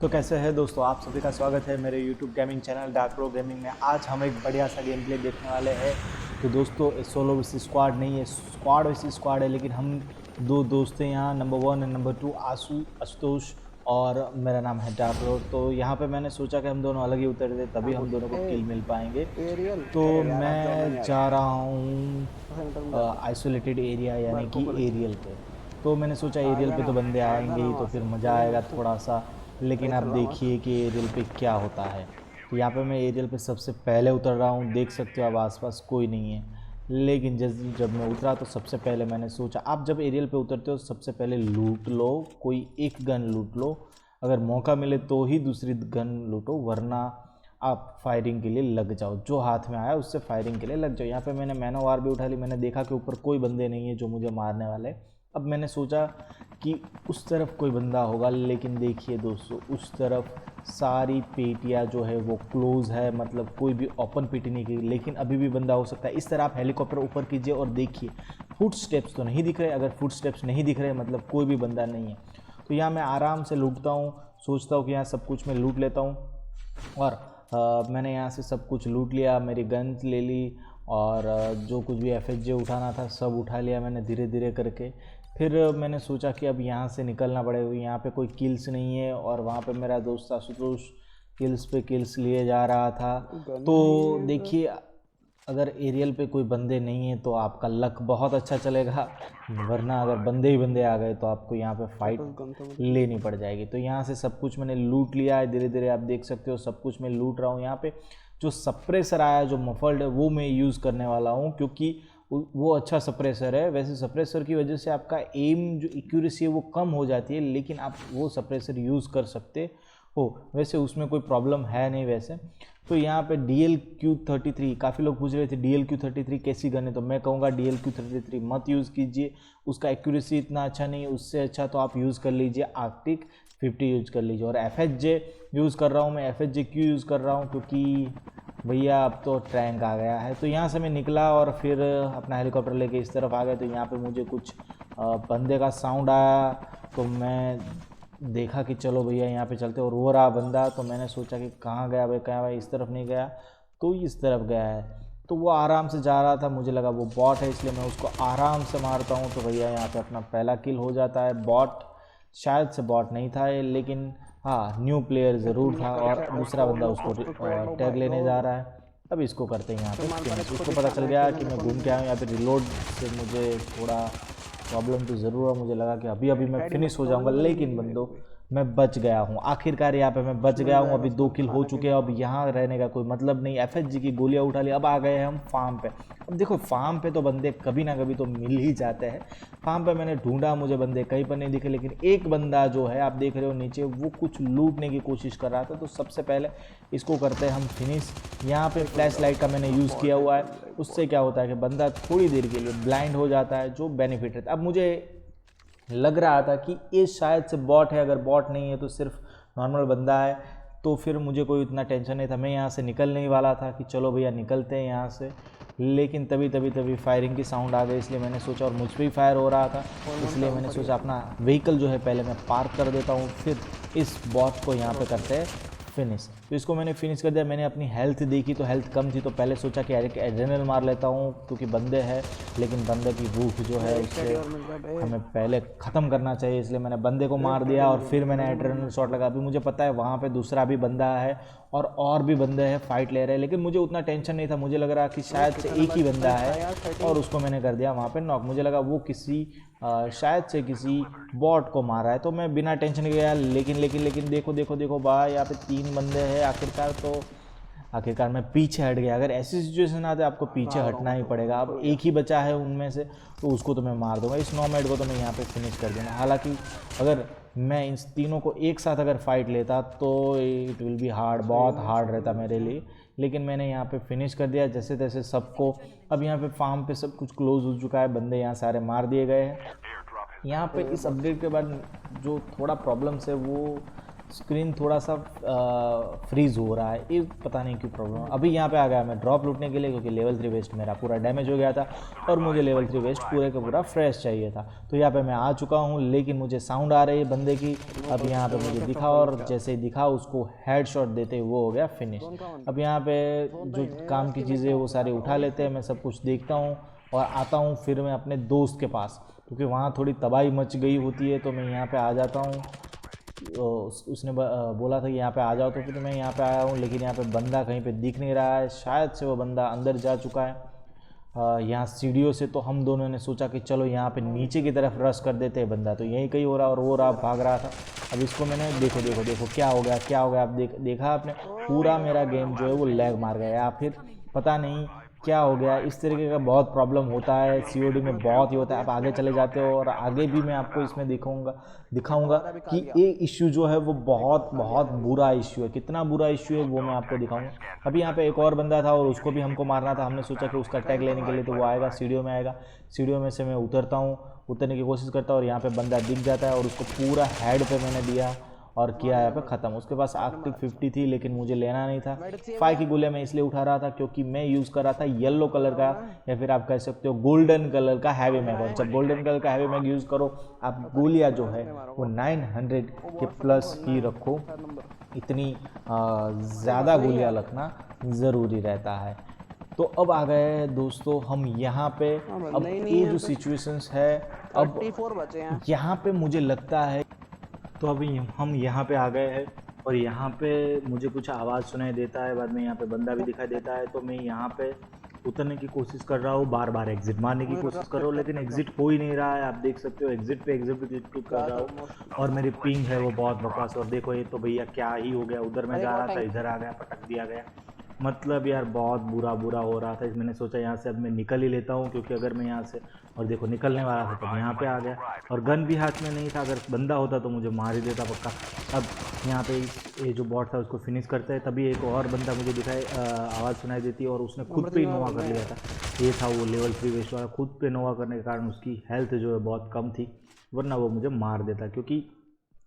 तो कैसे है दोस्तों, आप सभी का स्वागत है मेरे YouTube gaming channel dark pro gaming में। आज हम एक बढ़िया सा गेम प्ले देखने वाले हैं। तो दोस्तों सोलो वर्सेस स्क्वाड नहीं है, स्क्वाड वर्सेस स्क्वाड है, लेकिन हम दो दोस्त हैं यहाँ, नंबर 1 एंड नंबर 2, आशुतोष और मेरा नाम है डार्क प्रो। तो यहाँ पे मैंने सोचा कि हम दोनों अलग ही उतर दे, तभी हम दोनों को किल मिल पाएंगे। तो मैं जा रहा हूँ आइसोलेटेड एरिया यानी कि एरियल पे। तो मैंने सोचा एरियल पे तो बंदे आएंगे ही, तो फिर मज़ा आएगा थोड़ा सा। लेकिन आप देखिए कि एरियल पे क्या होता है। तो यहाँ पे मैं एरियल पे सबसे पहले उतर रहा हूँ, देख सकते हो अब आसपास कोई नहीं है। लेकिन जब मैं उतरा तो सबसे पहले मैंने सोचा, आप जब एरियल पे उतरते हो सबसे पहले लूट लो, कोई एक गन लूट लो, अगर मौका मिले तो ही दूसरी गन लूटो, वरना आप फायरिंग के लिए लग जाओ, जो हाथ में आया उससे फायरिंग के लिए लग जाओ। यहाँ पे मैंने मैन ऑफ वार भी उठा ली, मैंने देखा कि ऊपर कोई बंदे नहीं है जो मुझे मारने वाले। अब मैंने सोचा कि उस तरफ कोई बंदा होगा, लेकिन देखिए दोस्तों उस तरफ सारी पेटियाँ जो है वो क्लोज़ है, मतलब कोई भी ओपन पेटी नहीं की, लेकिन अभी भी बंदा हो सकता है। इस तरह आप हेलीकॉप्टर ऊपर कीजिए और देखिए फुट स्टेप्स तो नहीं दिख रहे। अगर फुट स्टेप्स नहीं दिख रहे मतलब कोई भी बंदा नहीं है। तो यहाँ मैं आराम से लूटता हूँ, सोचता हूँ कि यहाँ सब कुछ मैं लूट लेता हूँ। और मैंने यहाँ से सब कुछ लूट लिया, मेरी गन ले ली और जो कुछ भी FHJ उठाना था सब उठा लिया मैंने धीरे धीरे करके। फिर मैंने सोचा कि अब यहाँ से निकलना पड़ेगा, यहाँ पे कोई किल्स नहीं है और वहाँ पे मेरा दोस्त आशुतोष किल्स पे किल्स लिए जा रहा था। तो देखिए अगर एरियल पे कोई बंदे नहीं है तो आपका लक बहुत अच्छा चलेगा, वरना अगर बंदे ही बंदे आ गए तो आपको यहाँ पे फाइट लेनी पड़ जाएगी। तो यहाँ से सब कुछ मैंने लूट लिया है धीरे धीरे, आप देख सकते हो सब कुछ मैं लूट रहा हूँ। यहाँ पे जो सप्रेसर आया, जो मफल्ड है, वो मैं यूज़ करने वाला हूँ, क्योंकि वो अच्छा सप्रेसर है। वैसे सप्रेसर की वजह से आपका एम जो एक्यूरेसी है वो कम हो जाती है, लेकिन आप वो सप्रेसर यूज़ कर सकते हो, वैसे उसमें कोई प्रॉब्लम है नहीं वैसे। तो यहाँ पे DLQ-33, काफ़ी लोग पूछ रहे थे DLQ-33 कैसी गन है, तो मैं कहूँगा DLQ-33 मत यूज़ कीजिए, उसका एक्यूरेसी इतना अच्छा नहीं है। उससे अच्छा तो आप यूज़ कर लीजिए आर्कटिक 50 यूज़ कर लीजिए। और FHJ यूज़ कर रहा हूँ मैं। FHJ क्यों यूज़ कर रहा हूँ, क्योंकि भैया अब तो टैंक आ गया है। तो यहाँ से मैं निकला और फिर अपना हेलीकॉप्टर लेके इस तरफ आ गया। तो यहाँ पे मुझे कुछ बंदे का साउंड आया, तो मैं देखा कि चलो भैया यहाँ पे चलते, और रो रहा बंदा। तो मैंने सोचा कि कहाँ गया भाई, कहाँ भाई, इस तरफ नहीं गया तो इस तरफ गया है। तो वो आराम से जा रहा था, मुझे लगा वो बॉट है, इसलिए मैं उसको आराम से मारता हूँ। तो भैया यहाँ पे अपना पहला किल हो जाता है। बॉट शायद से बॉट नहीं था ये, लेकिन हाँ न्यू प्लेयर ज़रूर था, और दूसरा बंदा उसको टैग लेने जा रहा है। अब इसको करते हैं यहाँ पे फिनिश। उसको पता चल गया कि मैं घूम के आया हूँ। यहाँ पे रिलोड से मुझे थोड़ा प्रॉब्लम तो ज़रूर है, मुझे लगा कि अभी अभी मैं फिनिश हो जाऊंगा, लेकिन बंदो मैं बच गया हूँ आखिरकार। यहाँ पे मैं बच गया हूँ। अभी 2 किल हो चुके हैं, अब यहाँ रहने का कोई मतलब नहीं। FHG की गोलियाँ उठा ली, अब आ गए हैं हम फार्म पे। अब देखो फार्म पे तो बंदे कभी ना कभी तो मिल ही जाते हैं। फार्म पे मैंने ढूंढा, मुझे बंदे कहीं पर नहीं दिखे, लेकिन एक बंदा जो है आप देख रहे हो नीचे, वो कुछ लूटने की कोशिश कर रहा था। तो सबसे पहले इसको करते हैं हम फिनिश। यहाँ पे फ्लैश लाइट का मैंने यूज़ किया हुआ है, उससे क्या होता है कि बंदा थोड़ी देर के लिए ब्लाइंड हो जाता है, जो बेनिफिट रहता है। अब मुझे लग रहा था कि ये शायद से बॉट है, अगर बॉट नहीं है तो सिर्फ नॉर्मल बंदा है, तो फिर मुझे कोई इतना टेंशन नहीं था। मैं यहाँ से निकलने ही वाला था कि चलो भैया निकलते हैं यहाँ से, लेकिन तभी फायरिंग की साउंड आ गई, इसलिए मैंने सोचा, और मुझ पर ही फायर हो रहा था, इसलिए मैंने सोचा अपना व्हीकल जो है पहले मैं पार्क कर देता हूँ, फिर इस बॉट को यहाँ पे करते हैं फिनिश। तो इसको मैंने फिनिश कर दिया। मैंने अपनी हेल्थ देखी तो हेल्थ कम थी, तो पहले सोचा कि एड्रेनल मार लेता हूँ क्योंकि बंदे हैं, लेकिन बंदे की भूख जो है उससे हमें पहले ख़त्म करना चाहिए, इसलिए मैंने बंदे को मार दिया और फिर मैंने एड्रेनल शॉट लगा। अभी मुझे पता है वहाँ पे दूसरा भी बंदा है और भी बंदे हैं फाइट ले रहे हैं, लेकिन मुझे उतना टेंशन नहीं था। मुझे लग रहा कि शायद से एक ही बंदा है, और उसको मैंने कर दिया वहाँ पे नॉक। मुझे लगा वो किसी शायद से किसी बॉट को मारा है, तो मैं बिना टेंशन के गया। लेकिन देखो देखो देखो भाई, यहाँ पे 3 बंदे हैं आखिरकार। तो आखिरकार मैं पीछे हट गया। अगर ऐसी सिचुएशन आते आपको पीछे हटना ही पड़ेगा। अब एक ही बचा है उनमें से, तो उसको तो मैं मार दूंगा। इस नॉमेड को तो मैं यहाँ पे फिनिश कर दूंगा। हालांकि अगर मैं इन तीनों को एक साथ अगर फाइट लेता तो इट विल बी हार्ड, बहुत हार्ड रहता मेरे लिए, लेकिन मैंने यहाँ पे फिनिश कर दिया जैसे तैसे सबको। अब यहाँ पे फार्म पे सब कुछ क्लोज हो चुका है, बंदे यहाँ सारे मार दिए गए हैं। यहाँ पे इस अपडेट के बाद जो थोड़ा प्रॉब्लम्स है वो स्क्रीन थोड़ा सा फ्रीज़ हो रहा है, ये पता नहीं क्यों प्रॉब्लम। अभी यहाँ पे आ गया मैं ड्रॉप लूटने के लिए, क्योंकि लेवल 3 वेस्ट मेरा पूरा डैमेज हो गया था और मुझे लेवल 3 वेस्ट पूरे का पूरा फ्रेश चाहिए था। तो यहाँ पे मैं आ चुका हूँ, लेकिन मुझे साउंड आ रही है बंदे की। अब यहाँ पे मुझे दिखा और जैसे ही दिखा उसको हेडशॉट देते वो हो गया फिनिश। अब यहाँ पे जो काम की चीज़ें वो सारी उठा लेते हैं, मैं सब कुछ देखता हूँ और आता हूँ फिर मैं अपने दोस्त के पास, क्योंकि वहाँ थोड़ी तबाही मच गई होती है। तो मैं यहाँ पे आ जाता हूँ, उसने बोला था कि यहाँ पे आ जाओ, तो फिर मैं यहाँ पे आया हूँ। लेकिन यहाँ पे बंदा कहीं पे दिख नहीं रहा है, शायद से वो बंदा अंदर जा चुका है यहाँ सीढ़ियों से। तो हम दोनों ने सोचा कि चलो यहाँ पे नीचे की तरफ रश कर देते हैं, बंदा तो यहीं कहीं हो रहा और वो रहा भाग रहा था। अब इसको मैंने देखो देखो देखो क्या हो गया क्या हो गया। अब देखा आपने, पूरा मेरा गेम जो है वो लैग मार गया, या फिर पता नहीं क्या हो गया। इस तरीके का बहुत प्रॉब्लम होता है COD में, बहुत ही होता है। आप आगे चले जाते हो और आगे भी मैं आपको इसमें दिखाऊंगा कि ये इश्यू जो है वो बहुत बहुत बुरा इश्यू है। कितना बुरा इश्यू है वो मैं आपको दिखाऊंगा। अभी यहाँ पे एक और बंदा था और उसको भी हमको मारना था। हमने सोचा कि उसका टैग लेने के लिए तो वो आएगा, सीढ़ियों में आएगा। सीढ़ियों में से मैं उतरता हूँ, उतरने की कोशिश करता हूँ और यहाँ पे बंदा दिख जाता है और उसको पूरा हेड पे मैंने दिया और किया यहाँ पे ख़त्म। उसके पास आर्टिक 50 थी, लेकिन मुझे लेना नहीं था। 5 की गोलियाँ मैं इसलिए उठा रहा था क्योंकि मैं यूज़ कर रहा था येलो कलर का, या फिर आप कह सकते हो गोल्डन कलर का हैवी मैग। और जब गोल्डन कलर का हैवी मैग यूज़ करो, आप गोलियाँ जो है वो 900 के प्लस ही रखो। इतनी ज़्यादा गोलियाँ रखना ज़रूरी रहता है। तो अब आ गए दोस्तों हम यहाँ पे। अब ये जो सिचुएशंस है, अब यहाँ पे मुझे लगता है, तो अभी हम यहाँ पे आ गए हैं और यहाँ पे मुझे कुछ आवाज़ सुनाई देता है, बाद में यहाँ पे बंदा भी दिखाई देता है। तो मैं यहाँ पे उतरने की कोशिश कर रहा हूँ, बार बार एग्जिट मारने की कोशिश कर रहा हूँ, लेकिन एग्जिट हो ही नहीं रहा है। आप देख सकते हो एग्जिट पे क्लिक कर रहा हूँ और मेरी पिंग है वो बहुत बकवास। और देखो ये तो भैया क्या ही हो गया, उधर मैं जा रहा था इधर आ गया, पटक दिया गया। मतलब यार बहुत बुरा हो रहा था। मैंने सोचा यहाँ से अब मैं निकल ही लेता हूँ, क्योंकि अगर मैं यहाँ से, और देखो निकलने वाला था तब यहाँ पे आ गया और गन भी हाथ में नहीं था। अगर बंदा होता तो मुझे मार ही देता पक्का। अब यहाँ पे ये जो बॉट था उसको फिनिश करते हैं, तभी एक और बंदा मुझे दिखाई आवाज़ सुनाई देती है और उसने खुद पे ही नोवा कर लिया था। ये था वो लेवल 3 वेस्ट वाला, खुद पे नोवा करने के कारण उसकी हेल्थ जो है बहुत कम थी, वरना वो मुझे मार देता। क्योंकि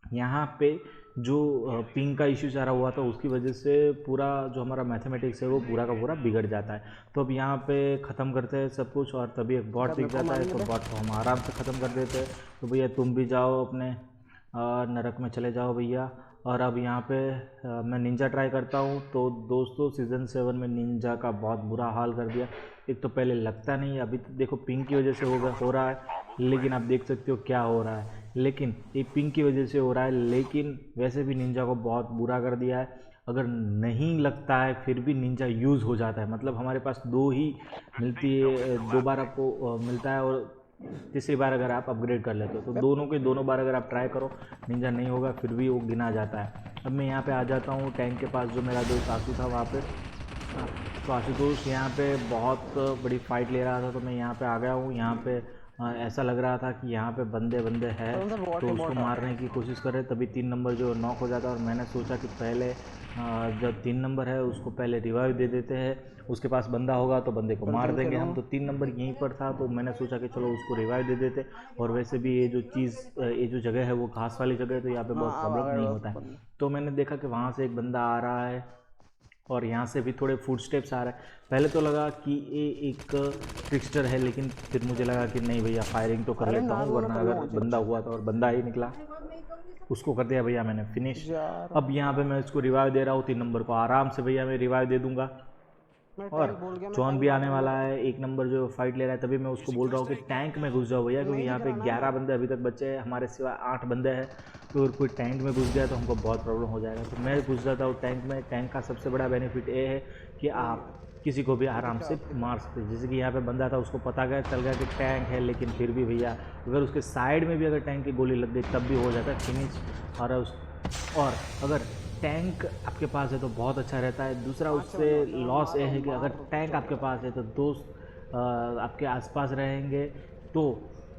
यहाँ पे जो पिंग का इश्यू सारा हुआ था उसकी वजह से पूरा जो हमारा मैथमेटिक्स है वो पूरा का पूरा बिगड़ जाता है। तो अब यहाँ पे ख़त्म करते हैं सब कुछ और तभी एक बॉट दिख जाता है, तो बॉट को हम आराम से ख़त्म कर देते हैं। तो भैया तुम भी जाओ अपने नरक में चले जाओ भैया। और अब यहाँ पे मैं निंजा ट्राई करता हूँ। तो दोस्तों सीज़न 7 में निंजा का बहुत बुरा हाल कर दिया। एक तो पहले लगता नहीं, अभी तो देखो पिंग की वजह से हो रहा है, लेकिन आप देख सकते हो क्या हो रहा है। लेकिन ये पिंग की वजह से हो रहा है, लेकिन वैसे भी निंजा को बहुत बुरा कर दिया है। अगर नहीं लगता है फिर भी निंजा यूज़ हो जाता है, मतलब हमारे पास 2 ही मिलती है, 2 बार आपको मिलता है और तीसरी बार अगर आप अपग्रेड कर लेते हो। तो दोनों बार अगर आप ट्राई करो निंजा नहीं होगा, फिर भी वो गिना जाता है। अब मैं यहाँ पे आ जाता हूँ टैंक के पास, जो मेरा दोस्त आशु था वहाँ पे। तो आशुतोष यहाँ पे बहुत बड़ी फाइट ले रहा था, तो मैं यहाँ पे आ गया हूँ। यहाँ पे ऐसा लग रहा था कि यहाँ पे बंदे हैं, तो उसको मारने की कोशिश कर रहे, तभी 3 नंबर जो नॉक हो जाता है। और मैंने सोचा कि पहले जब 3 नंबर है उसको पहले रिवाइव दे देते हैं, उसके पास बंदा होगा तो बंदे को मार देंगे हम। तो 3 नंबर यहीं पर था, तो मैंने सोचा कि चलो उसको रिवाइव दे देते। और वैसे भी ये जो जगह है वो घास वाली जगह है, तो यहाँ पे बहुत प्रॉब्लम नहीं होता है। तो मैंने देखा कि वहाँ से एक बंदा आ रहा है और यहाँ से भी थोड़े फुट स्टेप्स आ रहे हैं। पहले तो लगा कि ये एक ट्रिक्स्टर है, लेकिन फिर मुझे लगा कि नहीं भैया फायरिंग तो कर लेता हूँ, वरना अगर बंदा हुआ था, और बंदा ही निकला, उसको कर दिया भैया मैंने फिनिश। अब यहाँ पे मैं इसको रिवाइव दे रहा हूँ, 3 नंबर को आराम से भैया मैं रिवाइव दे दूंगा। और जॉन भी आने वाला है, 1 नंबर जो फाइट ले रहा है, तभी मैं उसको बोल रहा हूँ कि टैंक में घुस जाओ भैया, क्योंकि यहाँ पे 11 बंदे अभी तक बचे हैं, हमारे सिवा 8 बंदे हैं। तो अगर कोई टैंक में घुस गया तो हमको बहुत प्रॉब्लम हो जाएगा। तो मैं घुस जाता हूँ टैंक में। टैंक का सबसे बड़ा बेनिफिट ये है कि आप किसी को भी आराम से मार सकते हैं। जैसे कि यहाँ पे बंदा था, उसको पता चल गया कि टैंक है, लेकिन फिर भी भैया अगर उसके साइड में भी अगर टैंक की गोली लग गई तब भी हो जाता है फिनिश। और अगर टैंक आपके पास है तो बहुत अच्छा रहता है। दूसरा उससे लॉस ये है कि अगर टैंक आपके पास है तो दोस्त आपके आसपास रहेंगे तो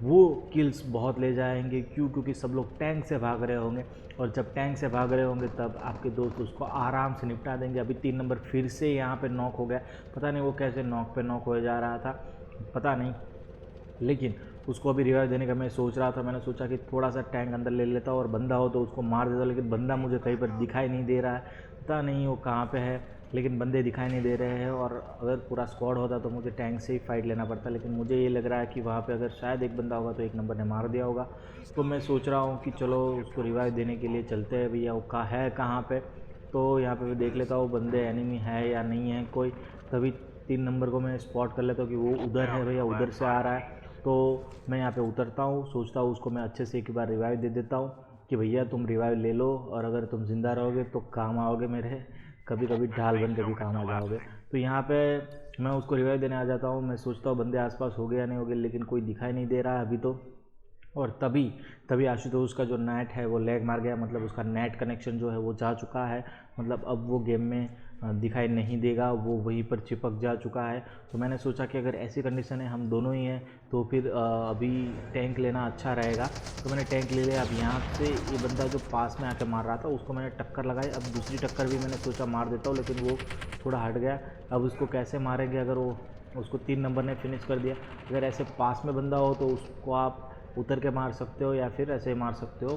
वो किल्स बहुत ले जाएंगे। क्योंकि सब लोग टैंक से भाग रहे होंगे, और जब टैंक से भाग रहे होंगे तब आपके दोस्त उसको आराम से निपटा देंगे। अभी 3 नंबर फिर से यहाँ पे नॉक हो गया, पता नहीं वो कैसे नॉक पे नॉक हो जा रहा था, पता नहीं, लेकिन उसको अभी रिवाइव देने का मैं सोच रहा था। मैंने सोचा कि थोड़ा सा टैंक अंदर ले लेता और बंदा हो तो उसको मार देता, लेकिन बंदा मुझे कहीं पर दिखाई नहीं दे रहा है, पता नहीं वो कहाँ पे है, लेकिन बंदे दिखाई नहीं दे रहे हैं। और अगर पूरा स्क्वाड होता तो मुझे टैंक से ही फाइट लेना पड़ता, लेकिन मुझे ये लग रहा है कि वहाँ पे अगर शायद एक बंदा होगा तो एक नंबर ने मार दिया होगा। तो मैं सोच रहा हूँ कि चलो उसको रिवाइव देने के लिए चलते हैं भैया, वो कहाँ पे। तो यहाँ पे मैं देख लेता हूँ बंदे एनिमी है या नहीं है कोई। तभी 3 नंबर को मैं स्पॉट कर लेता हूँ कि वो उधर है भैया, उधर से आ रहा है। तो मैं यहाँ पे उतरता हूँ, सोचता हूँ उसको मैं अच्छे से एक बार रिवाइव दे देता हूँ कि भैया तुम रिवाइव ले लो, और अगर तुम ज़िंदा रहोगे तो काम आओगे मेरे, कभी कभी ढाल बन के भी काम आ जाओगे। तो यहाँ पे मैं उसको रिवाइव देने आ जाता हूँ। मैं सोचता हूँ बंदे आसपास हो गए या नहीं हो गए, लेकिन कोई दिखाई नहीं दे रहा है अभी तो। और तभी तभी आशुतोष का जो नेट है वो लैग मार गया, मतलब उसका नेट कनेक्शन जो है वो जा चुका है, मतलब अब वो गेम में दिखाई नहीं देगा, वो वहीं पर चिपक जा चुका है। तो मैंने सोचा कि अगर ऐसी कंडीशन है, हम दोनों ही हैं, तो फिर अभी टैंक लेना अच्छा रहेगा। तो मैंने टैंक ले लिया। अब यहाँ से ये बंदा जो पास में आके मार रहा था उसको मैंने टक्कर लगाई। अब दूसरी टक्कर भी मैंने सोचा मार देता हूँ, लेकिन वो थोड़ा हट गया। अब उसको कैसे मारेंगे, अगर वो उसको 3 नंबर ने फिनिश कर दिया। अगर ऐसे पास में बंदा हो तो उसको आप उतर के मार सकते हो या फिर ऐसे मार सकते हो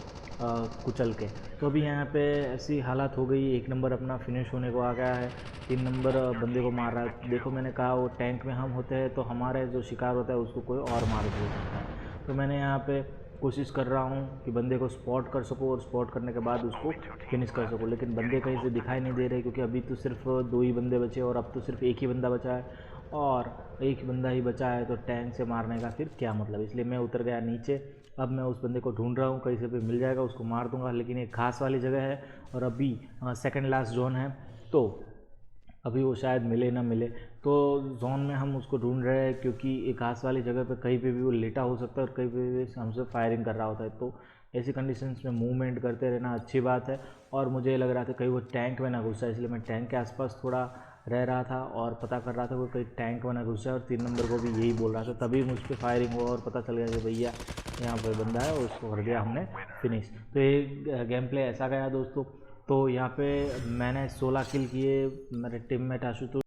कुचल के। तो अभी यहाँ पे ऐसी हालत हो गई, 1 नंबर अपना फिनिश होने को आ गया है, 3 नंबर बंदे को मार रहा है। देखो मैंने कहा वो टैंक में हम होते हैं तो हमारे जो शिकार होता है उसको कोई और मार दे सकता है। तो मैंने यहाँ पे कोशिश कर रहा हूँ कि बंदे को स्पॉट कर सकूँ और स्पॉट करने के बाद उसको फिनिश कर सकूँ, लेकिन बंदे कहीं से दिखाई नहीं दे रहे, क्योंकि अभी तो सिर्फ 2 ही बंदे बचे और अब तो सिर्फ एक ही बंदा बचा है, और एक बंदा ही बचा है तो टैंक से मारने का फिर क्या मतलब। इसलिए मैं उतर गया नीचे। अब मैं उस बंदे को ढूंढ रहा हूँ, कहीं से भी मिल जाएगा उसको मार दूंगा, लेकिन एक घास वाली जगह है और अभी सेकंड लास्ट जोन है, तो अभी वो शायद मिले ना मिले। तो जोन में हम उसको ढूंढ रहे हैं, क्योंकि एक घास वाली जगह पे कहीं पे भी वो लेटा हो सकता है और कहीं पे भी हमसे फायरिंग कर रहा होता है। तो ऐसी कंडीशंस में मूवमेंट करते रहना अच्छी बात है। और मुझे लग रहा था कहीं वो टैंक में ना घुसा, इसलिए मैं टैंक के आसपास थोड़ा रह रहा था और पता कर रहा था वो कहीं टैंक में ना घुस जाए, और 3 नंबर को भी यही बोल रहा था। तभी मुझ पर फायरिंग हुआ और पता चल गया कि भैया यहाँ पर बंदा है, और उसको कर दिया हमने फिनिश। तो ये गेम प्ले ऐसा गया दोस्तों। तो यहाँ पे मैंने 16 किल किए, मेरे टीममेट आशुतोष